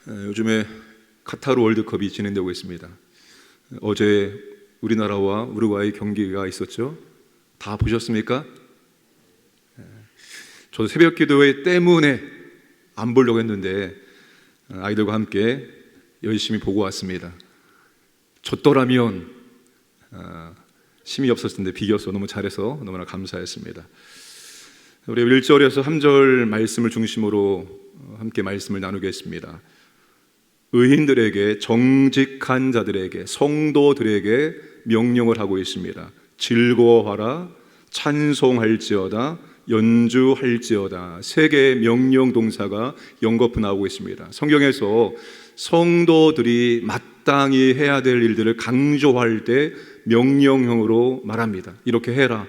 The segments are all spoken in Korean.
요즘에 카타르 월드컵이 진행되고 있습니다. 어제 우리나라와 우루과이 경기가 있었죠. 다 보셨습니까? 저도 새벽 기도회 때문에 안 보려고 했는데 아이들과 함께 열심히 보고 왔습니다. 졌더라면 힘이 없었을 텐데 비겨서 너무 잘해서 너무나 감사했습니다. 우리 1절에서 3절 말씀을 중심으로 함께 말씀을 나누겠습니다. 의인들에게, 정직한 자들에게, 성도들에게 명령을 하고 있습니다. 즐거워하라, 찬송할지어다, 연주할지어다. 세 개의 명령 동사가 연거푸 나오고 있습니다. 성경에서 성도들이 마땅히 해야 될 일들을 강조할 때 명령형으로 말합니다. 이렇게 해라.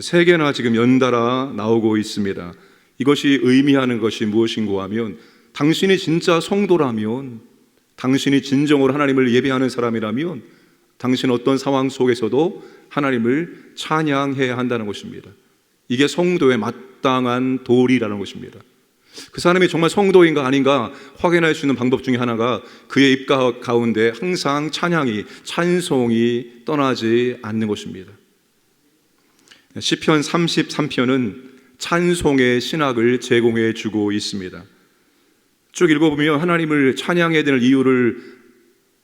세 개나 지금 연달아 나오고 있습니다. 이것이 의미하는 것이 무엇인가 하면, 당신이 진짜 성도라면, 당신이 진정으로 하나님을 예배하는 사람이라면 당신 어떤 상황 속에서도 하나님을 찬양해야 한다는 것입니다. 이게 성도의 마땅한 도리라는 것입니다. 그 사람이 정말 성도인가 아닌가 확인할 수 있는 방법 중에 하나가 그의 입 가운데 항상 찬송이 떠나지 않는 것입니다. 시편 33편은 찬송의 신학을 제공해 주고 있습니다. 쭉 읽어보면 하나님을 찬양해야 되는 이유를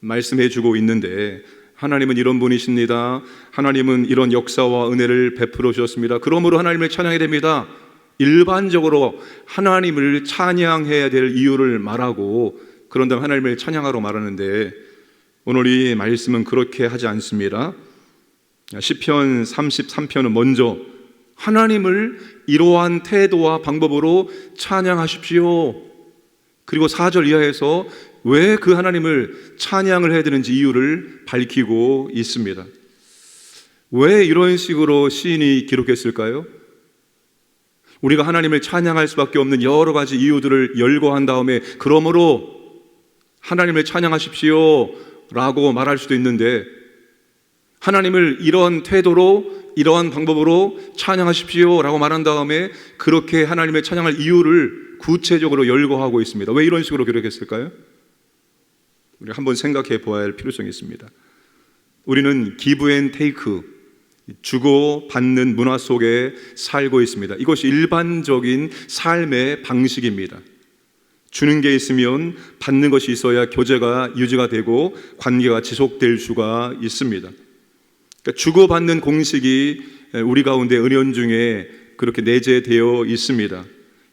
말씀해 주고 있는데, 하나님은 이런 분이십니다. 하나님은 이런 역사와 은혜를 베풀어 주셨습니다. 그러므로 하나님을 찬양해야 됩니다. 일반적으로 하나님을 찬양해야 될 이유를 말하고, 그런 다음 하나님을 찬양하러 말하는데, 오늘 이 말씀은 그렇게 하지 않습니다. 시편 33편은 먼저 하나님을 이러한 태도와 방법으로 찬양하십시오. 그리고 4절 이하에서 왜 그 하나님을 찬양을 해야 되는지 이유를 밝히고 있습니다. 왜 이런 식으로 시인이 기록했을까요? 우리가 하나님을 찬양할 수밖에 없는 여러 가지 이유들을 열거한 다음에 그러므로 하나님을 찬양하십시오 라고 말할 수도 있는데, 하나님을 이런 태도로, 이러한 방법으로 찬양하십시오 라고 말한 다음에 그렇게 하나님을 찬양할 이유를 구체적으로 열거하고 있습니다. 왜 이런 식으로 기록했을까요? 우리가 한번 생각해 보아야 할 필요성이 있습니다. 우리는 기브 앤 테이크, 주고 받는 문화 속에 살고 있습니다. 이것이 일반적인 삶의 방식입니다. 주는 게 있으면 받는 것이 있어야 교제가 유지가 되고 관계가 지속될 수가 있습니다. 그러니까 주고받는 공식이 우리 가운데 은연중에 그렇게 내재되어 있습니다.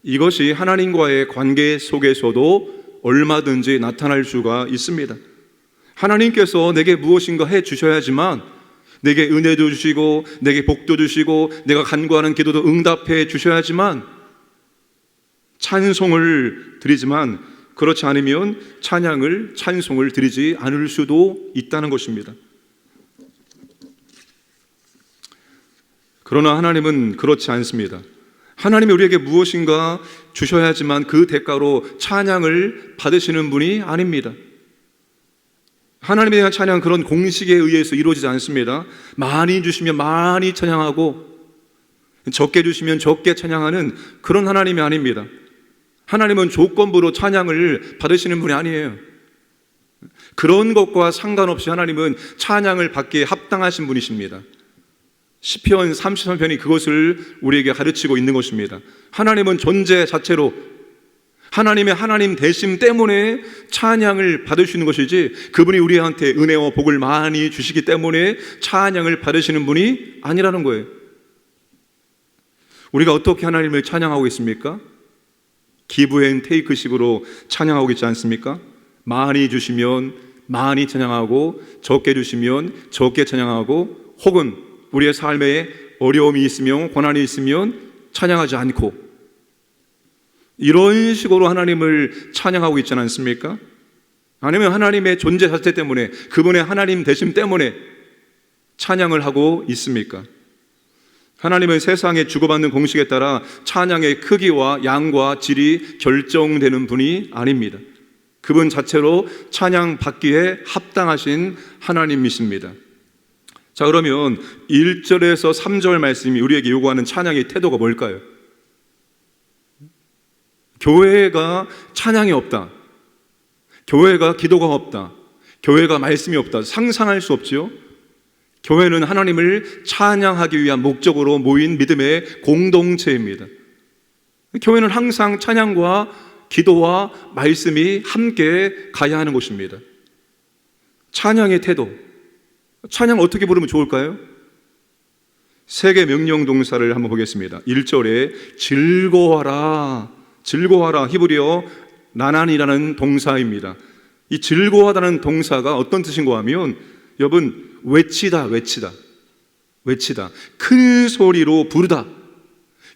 이것이 하나님과의 관계 속에서도 얼마든지 나타날 수가 있습니다. 하나님께서 내게 무엇인가 해 주셔야지만, 내게 은혜도 주시고 내게 복도 주시고 내가 간구하는 기도도 응답해 주셔야지만 찬송을 드리지만, 그렇지 않으면 찬송을 드리지 않을 수도 있다는 것입니다. 그러나 하나님은 그렇지 않습니다. 하나님이 우리에게 무엇인가 주셔야지만 그 대가로 찬양을 받으시는 분이 아닙니다. 하나님에 대한 찬양은 그런 공식에 의해서 이루어지지 않습니다. 많이 주시면 많이 찬양하고 적게 주시면 적게 찬양하는 그런 하나님이 아닙니다. 하나님은 조건부로 찬양을 받으시는 분이 아니에요. 그런 것과 상관없이 하나님은 찬양을 받기에 합당하신 분이십니다. 시편 33편이 그것을 우리에게 가르치고 있는 것입니다. 하나님은 존재 자체로 하나님의 하나님 되심 때문에 찬양을 받으시는 것이지, 그분이 우리한테 은혜와 복을 많이 주시기 때문에 찬양을 받으시는 분이 아니라는 거예요. 우리가 어떻게 하나님을 찬양하고 있습니까? 기브 앤 테이크 식으로 찬양하고 있지 않습니까? 많이 주시면 많이 찬양하고, 적게 주시면 적게 찬양하고, 혹은 우리의 삶에 어려움이 있으면, 고난이 있으면 찬양하지 않고, 이런 식으로 하나님을 찬양하고 있지 않습니까? 아니면 하나님의 존재 자체 때문에, 그분의 하나님 되심 때문에 찬양을 하고 있습니까? 하나님은 세상에 주고받는 공식에 따라 찬양의 크기와 양과 질이 결정되는 분이 아닙니다. 그분 자체로 찬양 받기에 합당하신 하나님이십니다. 자, 그러면 1절에서 3절 말씀이 우리에게 요구하는 찬양의 태도가 뭘까요? 교회가 찬양이 없다, 교회가 기도가 없다, 교회가 말씀이 없다, 상상할 수 없지요. 교회는 하나님을 찬양하기 위한 목적으로 모인 믿음의 공동체입니다. 교회는 항상 찬양과 기도와 말씀이 함께 가야 하는 곳입니다. 찬양의 태도, 찬양 어떻게 부르면 좋을까요? 세 개 명령 동사를 한번 보겠습니다. 1절에 즐거워하라, 즐거워하라, 히브리어 나난이라는 동사입니다. 이 즐거워하다는 동사가 어떤 뜻인가 하면, 여러분, 외치다, 외치다, 외치다, 큰 소리로 부르다,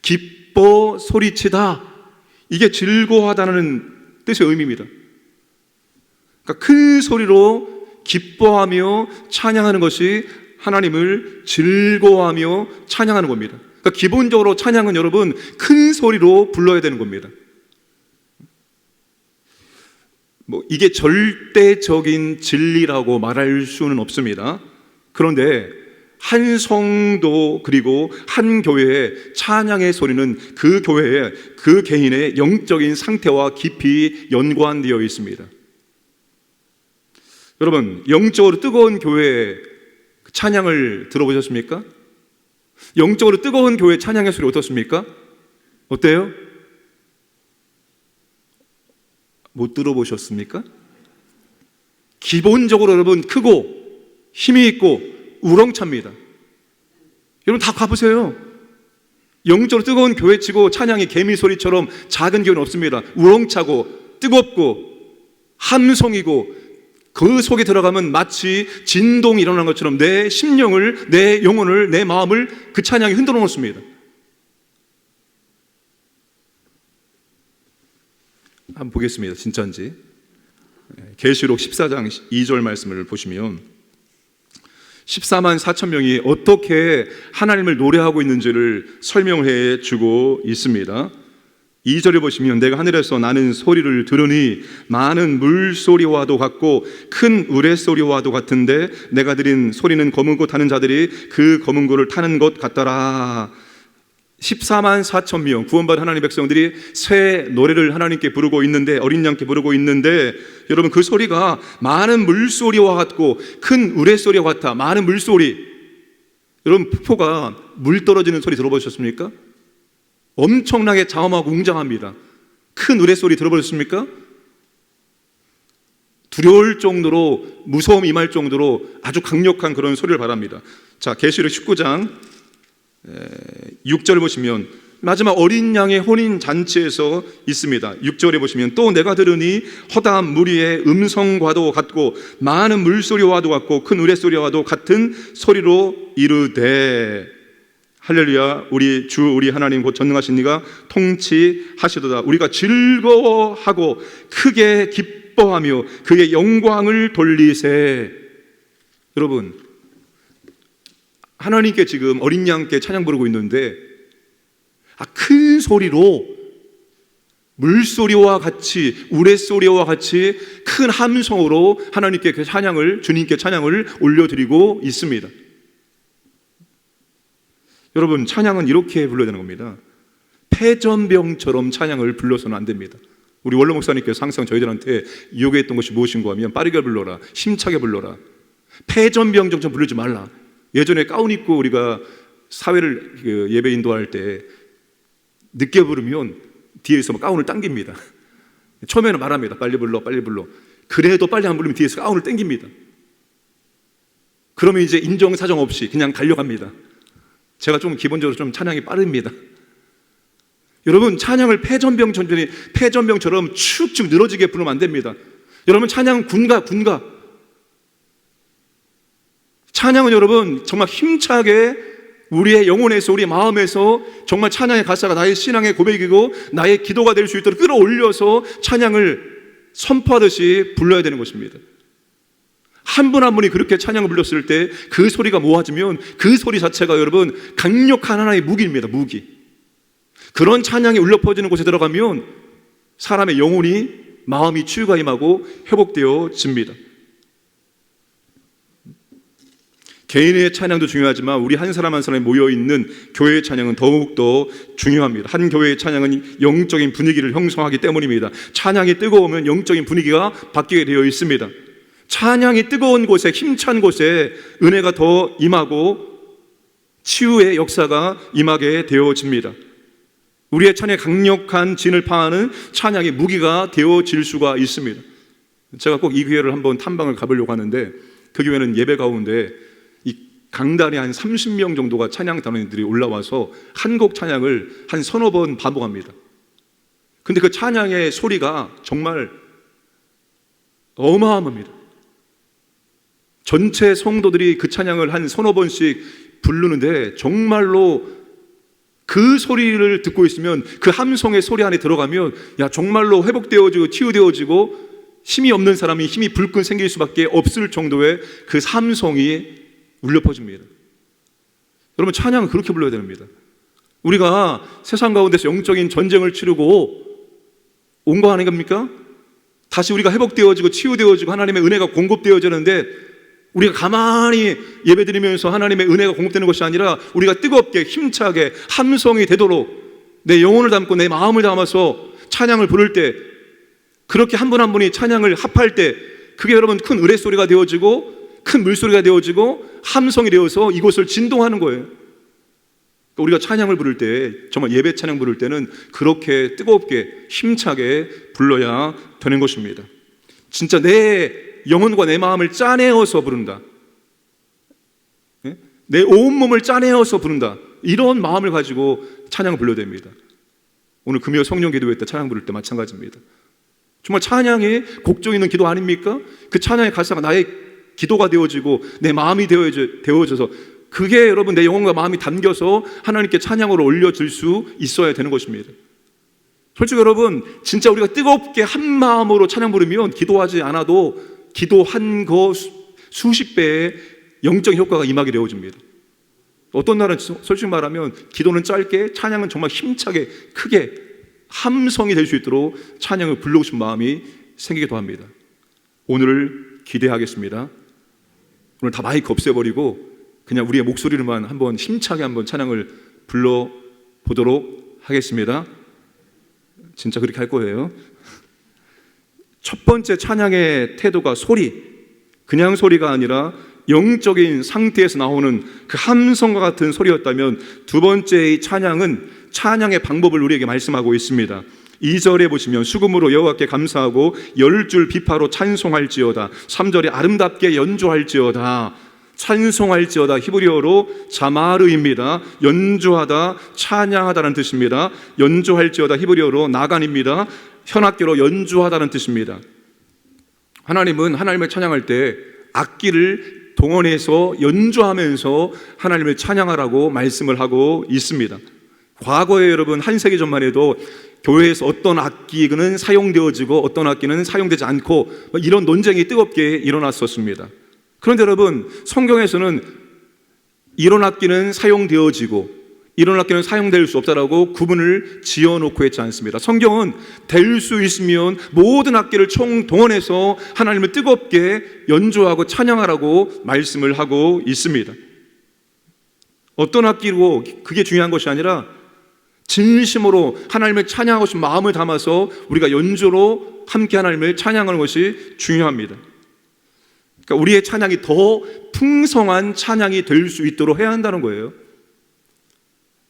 기뻐 소리치다, 이게 즐거워하다는 뜻의 의미입니다. 그러니까 큰 소리로 기뻐하며 찬양하는 것이 하나님을 즐거워하며 찬양하는 겁니다. 그러니까 기본적으로 찬양은 여러분 큰 소리로 불러야 되는 겁니다. 이게 절대적인 진리라고 말할 수는 없습니다. 그런데 한 성도 그리고 한 교회의 찬양의 소리는 그 교회의, 그 개인의 영적인 상태와 깊이 연관되어 있습니다. 여러분, 영적으로 뜨거운 교회의 찬양을 들어보셨습니까? 영적으로 뜨거운 교회 찬양의 소리 어떻습니까? 어때요? 못 들어보셨습니까? 기본적으로 여러분 크고 힘이 있고 우렁찹니다. 여러분 다 가보세요. 영적으로 뜨거운 교회 치고 찬양이 개미 소리처럼 작은 교회는 없습니다. 우렁차고 뜨겁고 함성이고, 그 속에 들어가면 마치 진동이 일어나는 것처럼 내 심령을, 내 영혼을, 내 마음을 그 찬양이 흔들어 놓습니다. 한번 보겠습니다. 진짜인지. 계시록 14장 2절 말씀을 보시면 14만 4천 명이 어떻게 하나님을 노래하고 있는지를 설명해 주고 있습니다. 2절에 보시면 내가 하늘에서 나는 소리를 들으니 많은 물소리와도 같고 큰 우레소리와도 같은데 내가 들은 소리는 검은 고 타는 자들이 그 검은 고를 타는 것 같더라. 14만 4천 명 구원받은 하나님의 백성들이 새 노래를 하나님께 부르고 있는데, 어린 양께 부르고 있는데, 여러분 그 소리가 많은 물소리와 같고 큰 우레소리와 같아. 많은 물소리, 여러분 폭포가 물 떨어지는 소리 들어보셨습니까? 엄청나게 자엄하고 웅장합니다. 큰 우레소리 들어보셨습니까? 두려울 정도로, 무서움이 임할 정도로 아주 강력한 그런 소리를 바랍니다. 자, 계시록 19장 6절 보시면 마지막 어린 양의 혼인 잔치에서 있습니다. 6절에 보시면 또 내가 들으니 허다한 무리의 음성과도 같고 많은 물소리와도 같고 큰 우레소리와도 같은 소리로 이르되 할렐루야, 우리 주 우리 하나님 곧 전능하신 이가 통치하시도다. 우리가 즐거워하고 크게 기뻐하며 그의 영광을 돌리세. 여러분, 하나님께 지금 어린 양께 찬양 부르고 있는데 큰 소리로 물소리와 같이 우레소리와 같이 큰 함성으로 하나님께 그 찬양을, 주님께 찬양을 올려드리고 있습니다. 여러분, 찬양은 이렇게 불러야 되는 겁니다. 패전병처럼 찬양을 불러서는 안 됩니다. 우리 원로 목사님께서 항상 저희들한테 요구했던 것이 무엇인가 하면 빠르게 불러라, 힘차게 불러라, 패전병처럼 부르지 말라. 예전에 가운 입고 우리가 사회를 예배 인도할 때 늦게 부르면 뒤에서 가운을 당깁니다. 처음에는 말합니다. 빨리 불러, 빨리 불러. 그래도 빨리 안 부르면 뒤에서 가운을 당깁니다. 그러면 이제 인정사정 없이 그냥 달려갑니다. 제가 좀 기본적으로 좀 찬양이 빠릅니다. 여러분, 찬양을 패전병처럼 축축 늘어지게 부르면 안 됩니다. 여러분, 찬양은 군가. 찬양은 여러분 정말 힘차게 우리의 영혼에서, 우리의 마음에서 정말 찬양의 가사가 나의 신앙의 고백이고 나의 기도가 될 수 있도록 끌어올려서 찬양을 선포하듯이 불러야 되는 것입니다. 한 분 한 분이 그렇게 찬양을 불렀을 때 그 소리가 모아지면 그 소리 자체가 여러분 강력한 하나의 무기입니다. 무기. 그런 찬양이 울려 퍼지는 곳에 들어가면 사람의 영혼이, 마음이 치유가 임하고 회복되어집니다. 개인의 찬양도 중요하지만 우리 한 사람 한 사람이 모여있는 교회의 찬양은 더욱더 중요합니다. 한 교회의 찬양은 영적인 분위기를 형성하기 때문입니다. 찬양이 뜨거우면 영적인 분위기가 바뀌게 되어 있습니다. 찬양이 뜨거운 곳에, 힘찬 곳에 은혜가 더 임하고 치유의 역사가 임하게 되어집니다. 우리의 찬양에 강력한 진을 파하는 찬양의 무기가 되어질 수가 있습니다. 제가 꼭 이 교회를 한번 탐방을 가보려고 하는데, 그 교회는 예배 가운데 이 강단에 한 30명 정도가 찬양 단원들이 올라와서 한 곡 찬양을 한 서너 번 반복합니다. 근데 그 찬양의 소리가 정말 어마어마합니다. 전체 성도들이 그 찬양을 한 서너 번씩 부르는데, 정말로 그 소리를 듣고 있으면, 그 함성의 소리 안에 들어가면 정말로 회복되어지고 치유되어지고 힘이 없는 사람이 힘이 불끈 생길 수밖에 없을 정도의 그 함성이 울려 퍼집니다. 여러분, 찬양은 그렇게 불러야 됩니다. 우리가 세상 가운데서 영적인 전쟁을 치르고 온 거 아닙니까? 다시 우리가 회복되어지고 치유되어지고 하나님의 은혜가 공급되어지는데, 우리가 가만히 예배드리면서 하나님의 은혜가 공급되는 것이 아니라 우리가 뜨겁게 힘차게 함성이 되도록 내 영혼을 담고 내 마음을 담아서 찬양을 부를 때, 그렇게 한 분 한 분이 찬양을 합할 때, 그게 여러분 큰 의뢰소리가 되어지고 큰 물소리가 되어지고 함성이 되어서 이곳을 진동하는 거예요. 우리가 찬양을 부를 때, 정말 예배 찬양 부를 때는 그렇게 뜨겁게 힘차게 불러야 되는 것입니다. 진짜 내 영혼과 내 마음을 짜내어서 부른다, 내 온몸을 짜내어서 부른다, 이런 마음을 가지고 찬양을 불러야 됩니다. 오늘 금요 성령 기도회 때 찬양 부를 때 마찬가지입니다. 정말 찬양이 곡조 있는 기도 아닙니까? 그 찬양의 가사가 나의 기도가 되어지고 내 마음이 되어져서, 그게 여러분 내 영혼과 마음이 담겨서 하나님께 찬양으로 올려질 수 있어야 되는 것입니다. 솔직히 여러분, 진짜 우리가 뜨겁게 한 마음으로 찬양 부르면 기도하지 않아도 기도한 거 수십 배의 영적 효과가 임하게 되어집니다. 어떤 날은 솔직히 말하면 기도는 짧게, 찬양은 정말 힘차게 크게 함성이 될 수 있도록 찬양을 부르고 싶은 마음이 생기기도 합니다. 오늘을 기대하겠습니다. 오늘 다 마이크 없애버리고 그냥 우리의 목소리로만 한번 힘차게 한번 찬양을 불러보도록 하겠습니다. 진짜 그렇게 할 거예요. 첫 번째 찬양의 태도가 소리, 그냥 소리가 아니라 영적인 상태에서 나오는 그 함성과 같은 소리였다면, 두 번째의 찬양은 찬양의 방법을 우리에게 말씀하고 있습니다. 2절에 보시면 수금으로 여호와께 감사하고 10줄 비파로 찬송할지어다. 3절에 아름답게 연주할지어다. 찬송할지어다 히브리어로 자마르입니다. 연주하다, 찬양하다는 뜻입니다. 연주할지어다 히브리어로 나간입니다. 현악기로 연주하다는 뜻입니다. 하나님은 하나님을 찬양할 때 악기를 동원해서 연주하면서 하나님을 찬양하라고 말씀을 하고 있습니다. 과거에 여러분 한 세기 전만 해도 교회에서 어떤 악기는 사용되어지고 어떤 악기는 사용되지 않고 이런 논쟁이 뜨겁게 일어났었습니다. 그런데 여러분, 성경에서는 이런 악기는 사용되어지고 이런 악기는 사용될 수 없다라고 구분을 지어놓고 있지 않습니다. 성경은 될 수 있으면 모든 악기를 총동원해서 하나님을 뜨겁게 연주하고 찬양하라고 말씀을 하고 있습니다. 어떤 악기로 그게 중요한 것이 아니라 진심으로 하나님을 찬양하고 싶은 마음을 담아서 우리가 연주로 함께 하나님을 찬양하는 것이 중요합니다. 그러니까 우리의 찬양이 더 풍성한 찬양이 될 수 있도록 해야 한다는 거예요.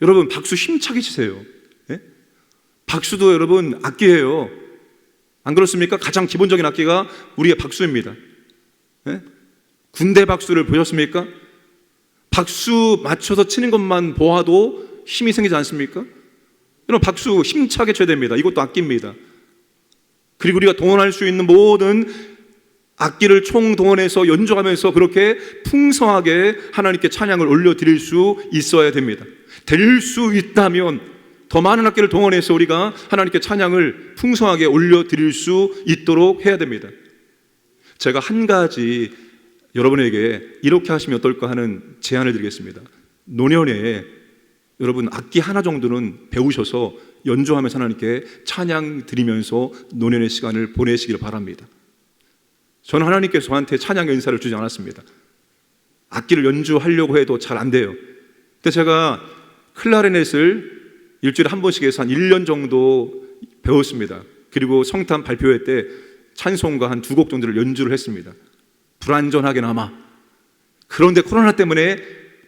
여러분, 박수 힘차게 치세요. 네? 박수도 여러분 악기예요. 안 그렇습니까? 가장 기본적인 악기가 우리의 박수입니다. 네? 군대 박수를 보셨습니까? 박수 맞춰서 치는 것만 보아도 힘이 생기지 않습니까? 여러분, 박수 힘차게 쳐야 됩니다. 이것도 악기입니다. 그리고 우리가 동원할 수 있는 모든 악기를 총동원해서 연주하면서 그렇게 풍성하게 하나님께 찬양을 올려드릴 수 있어야 됩니다. 될 수 있다면 더 많은 악기를 동원해서 우리가 하나님께 찬양을 풍성하게 올려드릴 수 있도록 해야 됩니다. 제가 한 가지 여러분에게 이렇게 하시면 어떨까 하는 제안을 드리겠습니다. 노년에 여러분 악기 하나 정도는 배우셔서 연주하면서 하나님께 찬양 드리면서 노년의 시간을 보내시길 바랍니다. 저는 하나님께서 저한테 찬양 연사를 주지 않았습니다. 악기를 연주하려고 해도 잘 안 돼요. 근데 제가 클라리넷을 일주일에 한 번씩 해서 한 1년 정도 배웠습니다. 그리고 성탄 발표회 때 찬송가 한 2곡 정도를 연주를 했습니다. 불완전하게나마. 그런데 코로나 때문에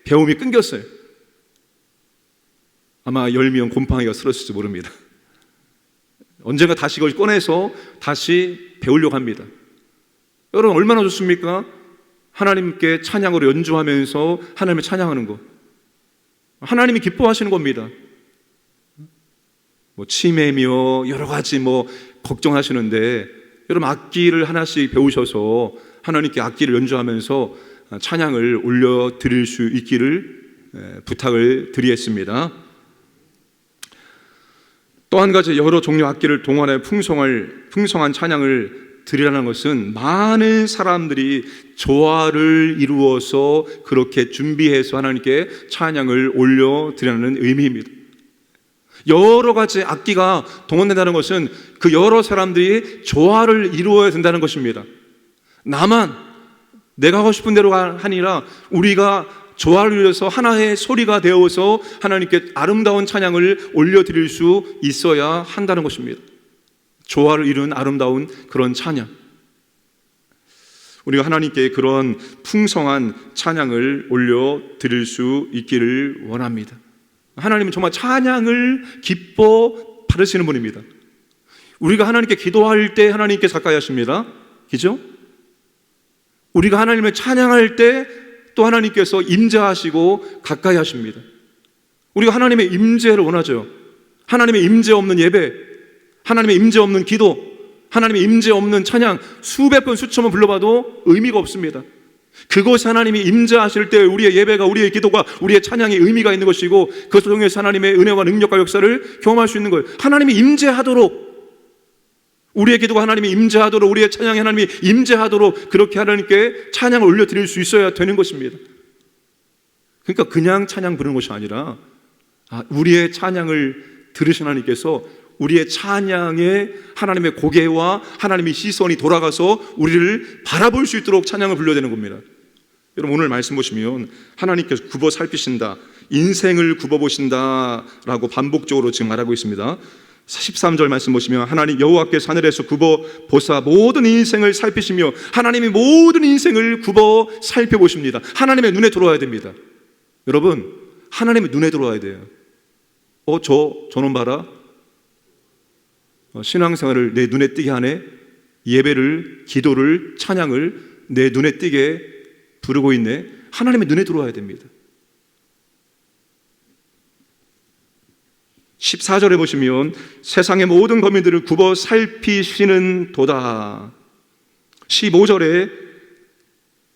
배움이 끊겼어요. 아마 열미영 곰팡이가 쓸었을지 모릅니다. 언젠가 다시 이걸 꺼내서 다시 배우려고 합니다. 여러분, 얼마나 좋습니까? 하나님께 찬양으로 연주하면서 하나님을 찬양하는 거. 하나님이 기뻐하시는 겁니다. 치매며 여러 가지 걱정하시는데, 여러분 악기를 하나씩 배우셔서 하나님께 악기를 연주하면서 찬양을 올려드릴 수 있기를 부탁을 드리겠습니다. 또 한 가지, 여러 종류 악기를 동원해 풍성한 찬양을 드리라는 것은 많은 사람들이 조화를 이루어서 그렇게 준비해서 하나님께 찬양을 올려드리라는 의미입니다. 여러 가지 악기가 동원된다는 것은 그 여러 사람들이 조화를 이루어야 된다는 것입니다. 나만 내가 하고 싶은 대로 하니라 우리가 조화를 이루어서 하나의 소리가 되어서 하나님께 아름다운 찬양을 올려드릴 수 있어야 한다는 것입니다. 조화를 이룬 아름다운 그런 찬양, 우리가 하나님께 그런 풍성한 찬양을 올려드릴 수 있기를 원합니다. 하나님은 정말 찬양을 기뻐 받으시는 분입니다. 우리가 하나님께 기도할 때 하나님께 가까이 하십니다. 그죠? 우리가 하나님을 찬양할 때 또 하나님께서 임재하시고 가까이 하십니다. 우리가 하나님의 임재를 원하죠. 하나님의 임재 없는 예배, 하나님의 임재 없는 기도, 하나님의 임재 없는 찬양 수백 번 수천 번 불러봐도 의미가 없습니다. 그것이 하나님이 임재하실 때 우리의 예배가, 우리의 기도가, 우리의 찬양이 의미가 있는 것이고, 그것을 통해서 하나님의 은혜와 능력과 역사를 경험할 수 있는 거예요. 하나님이 임재하도록, 우리의 기도가 하나님이 임재하도록, 우리의 찬양이 하나님이 임재하도록 그렇게 하나님께 찬양을 올려드릴 수 있어야 되는 것입니다. 그러니까 그냥 찬양 부르는 것이 아니라 우리의 찬양을 들으신 하나님께서 우리의 찬양에 하나님의 고개와 하나님의 시선이 돌아가서 우리를 바라볼 수 있도록 찬양을 불러야 되는 겁니다. 여러분, 오늘 말씀 보시면 하나님께서 굽어 살피신다, 인생을 굽어보신다 라고 반복적으로 지금 말하고 있습니다. 13절 말씀 보시면 하나님 여호와께서 하늘에서 굽어 보사 모든 인생을 살피시며, 하나님이 모든 인생을 굽어 살펴보십니다. 하나님의 눈에 들어와야 됩니다. 여러분, 하나님의 눈에 들어와야 돼요. 저놈 봐라, 신앙생활을 내 눈에 띄게 하네, 예배를, 기도를, 찬양을 내 눈에 띄게 부르고 있네. 하나님의 눈에 들어와야 됩니다. 14절에 보시면 세상의 모든 거민들을 굽어 살피시는 도다. 15절에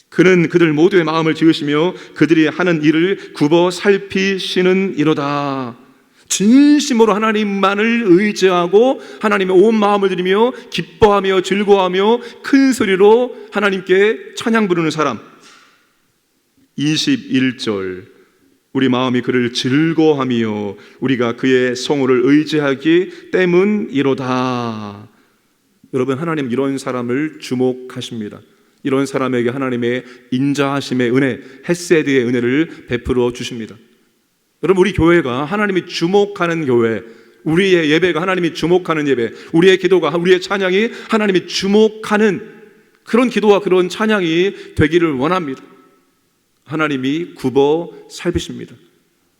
그는 그들 모두의 마음을 지으시며 그들이 하는 일을 굽어 살피시는 이로다. 진심으로 하나님만을 의지하고 하나님의 온 마음을 드리며 기뻐하며 즐거워하며 큰 소리로 하나님께 찬양 부르는 사람. 21절 우리 마음이 그를 즐거워하며 우리가 그의 성호를 의지하기 때문이로다. 여러분, 하나님 이런 사람을 주목하십니다. 이런 사람에게 하나님의 인자하심의 은혜, 헤세드의 은혜를 베풀어 주십니다. 여러분, 우리 교회가 하나님이 주목하는 교회, 우리의 예배가 하나님이 주목하는 예배, 우리의 기도가, 우리의 찬양이 하나님이 주목하는 그런 기도와 그런 찬양이 되기를 원합니다. 하나님이 굽어 살피십니다.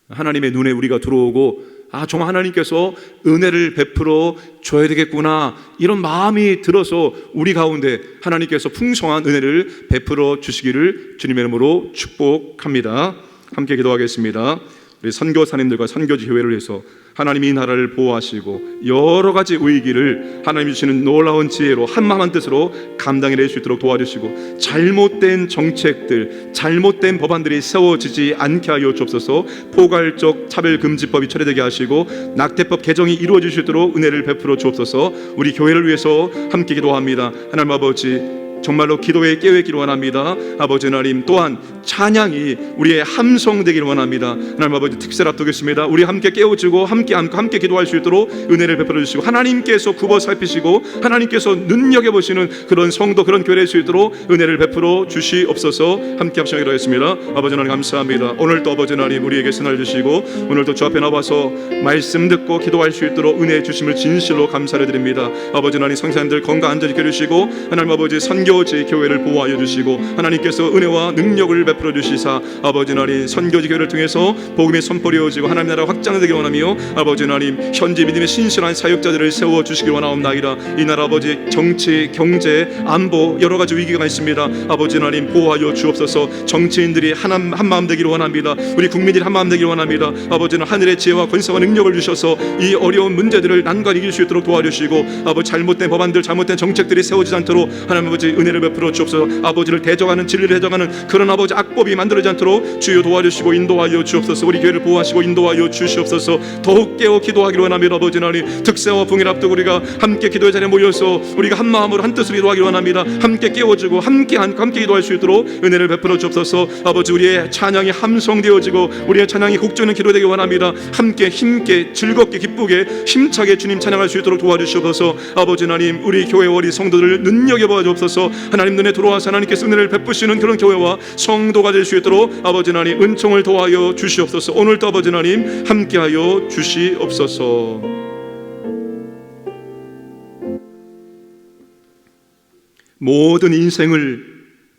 하나님의 눈에 우리가 들어오고 정말 하나님께서 은혜를 베풀어 줘야 되겠구나, 이런 마음이 들어서 우리 가운데 하나님께서 풍성한 은혜를 베풀어 주시기를 주님의 이름으로 축복합니다. 함께 기도하겠습니다. 우리 선교사님들과 선교지 교회를 위해서 하나님이 이 나라를 보호하시고 여러 가지 위기를 하나님이 주시는 놀라운 지혜로 한마음 한뜻으로 감당해낼 수 있도록 도와주시고, 잘못된 정책들, 잘못된 법안들이 세워지지 않게 하여 주옵소서. 포괄적 차별금지법이 철회되게 하시고 낙태법 개정이 이루어질 수 있도록 은혜를 베풀어 주옵소서. 우리 교회를 위해서 함께 기도합니다. 하나님 아버지, 정말로 기도에 깨어있기를 원합니다. 아버지 하나님, 또한 찬양이 우리의 함성되기를 원합니다. 하나님 아버지, 특세를 앞두겠습니다. 우리 함께 깨워지고 함께 안고 함께 기도할 수 있도록 은혜를 베풀어 주시고, 하나님께서 굽어 살피시고 하나님께서 눈여겨보시는 그런 성도, 그런 교회일 수 있도록 은혜를 베풀어 주시옵소서. 함께 합심하기로 하겠습니다. 아버지 하나님 감사합니다. 오늘도 아버지 하나님 우리에게 선을 주시고, 오늘도 주 앞에 나와서 말씀 듣고 기도할 수 있도록 은혜 주심을 진실로 감사를 드립니다. 아버지 하나님, 성사님들 건강 안전히 지켜주시고, 하나님 아버지 선교지 교회를 보호하여 주시고, 하나님께서 은혜와 능력을 베풀어 주시사 아버지 하나님 선교지 교회를 통해서 복음이 선포되어지고 하나님 나라 확장되기를 원하며, 아버지 하나님 현지 믿음의 신실한 사역자들을 세워 주시길 원하옵나이다. 이 나라 아버지 정치, 경제, 안보 여러 가지 위기가 있습니다. 아버지 하나님 보호하여 주옵소서. 정치인들이 한 마음 되기를 원합니다. 우리 국민들이 한 마음 되기를 원합니다. 아버지는 하늘의 지혜와 권세와 능력을 주셔서 이 어려운 문제들을 난관 이길 수 있도록 도와주시고, 아버지 잘못된 법안들, 잘못된 정책들이 세워지지 않도록 하나님 아버지 은혜를 베풀어 주옵소서. 아버지를 대적하는, 진리를 대적하는 그런 아버지 악법이 만들어지지 않도록 주여 도와주시고 인도하여 주옵소서. 우리 교회를 보호하시고 인도하여 주시옵소서. 더욱 깨어 기도하기로 원합니다. 아버지 하나님, 특세와 봉일 앞두고 우리가 함께 기도의 자리에 모여서 우리가 한 마음으로 한 뜻으로 기도하기로 원합니다. 함께 깨워지고 함께 기도할 수 있도록 은혜를 베풀어 주옵소서. 아버지, 우리의 찬양이 함성되어지고 우리의 찬양이 곡조는 기도되기 원합니다. 함께 힘있게 즐겁게 기쁘게 힘차게 주님 찬양할 수 있도록 도와주시옵소서. 아버지 하나님, 우리 교회 우리 성도들을 눈여겨봐 주옵소서. 하나님 눈에 들어와서 하나님께서 은혜를 베푸시는 그런 교회와 성도가 될 수 있도록 아버지 하나님 은총을 도와여 주시옵소서. 오늘도 아버지 하나님 함께하여 주시옵소서. 모든 인생을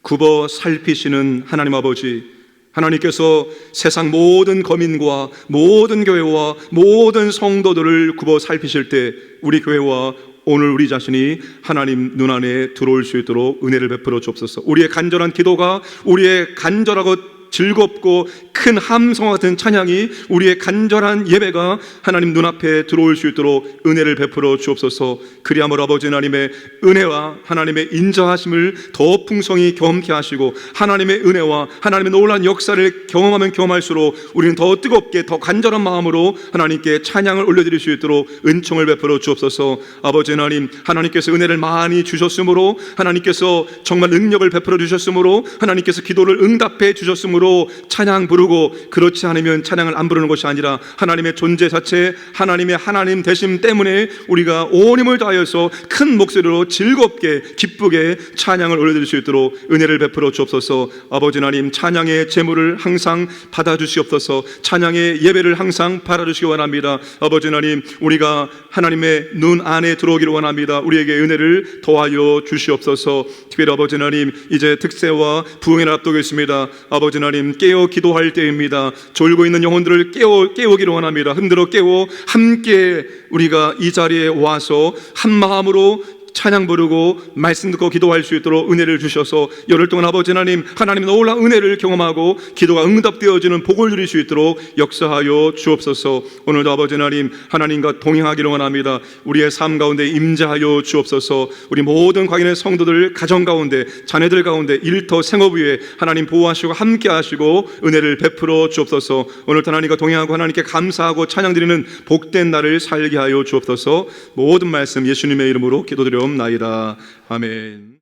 굽어 살피시는 하나님 아버지, 하나님께서 세상 모든 거민과 모든 교회와 모든 성도들을 굽어 살피실 때 우리 교회와 오늘 우리 자신이 하나님 눈 안에 들어올 수 있도록 은혜를 베풀어 주옵소서. 우리의 간절한 기도가, 우리의 간절하고 즐겁고 큰 함성과 같은 찬양이, 우리의 간절한 예배가 하나님 눈앞에 들어올 수 있도록 은혜를 베풀어 주옵소서. 그리하므로 아버지 하나님의 은혜와 하나님의 인자하심을 더 풍성히 경험케 하시고, 하나님의 은혜와 하나님의 놀라운 역사를 경험하면 경험할수록 우리는 더 뜨겁게, 더 간절한 마음으로 하나님께 찬양을 올려드릴 수 있도록 은총을 베풀어 주옵소서. 아버지 하나님, 하나님께서 은혜를 많이 주셨으므로, 하나님께서 정말 능력을 베풀어 주셨으므로, 하나님께서 기도를 응답해 주셨으므로 찬양 부르고, 그렇지 않으면 찬양을 안 부르는 것이 아니라 하나님의 존재 자체, 하나님의 하나님 되심 때문에 우리가 온 힘을 다하여서 큰 목소리로 즐겁게 기쁘게 찬양을 올려드릴 수 있도록 은혜를 베풀어 주옵소서. 아버지 하나님, 찬양의 제물을 항상 받아주시옵소서. 찬양의 예배를 항상 받아주시기 원합니다. 아버지 하나님, 우리가 하나님의 눈 안에 들어오기를 원합니다. 우리에게 은혜를 더하여 주시옵소서. 특별히 아버지 하나님, 이제 특세와 부흥을 앞두고 있습니다. 아버지 하나님, 깨어 기도할 때입니다. 졸고 있는 영혼들을 깨우기를 원합니다. 흔들어 깨워 함께 우리가 이 자리에 와서 한 마음으로 찬양 부르고 말씀 듣고 기도할 수 있도록 은혜를 주셔서 열흘 동안 아버지 하나님, 하나님의 놀라운 은혜를 경험하고 기도가 응답되어지는 복을 누릴 수 있도록 역사하여 주옵소서. 오늘도 아버지 하나님, 하나님과 동행하기를 원합니다. 우리의 삶 가운데 임재하여 주옵소서. 우리 모든 광인의 성도들 가정 가운데, 자녀들 가운데, 일터 생업 위에 하나님 보호하시고 함께 하시고 은혜를 베풀어 주옵소서. 오늘도 하나님과 동행하고 하나님께 감사하고 찬양드리는 복된 날을 살게 하여 주옵소서. 모든 말씀 예수님의 이름으로 기도드려 나이다. 아멘.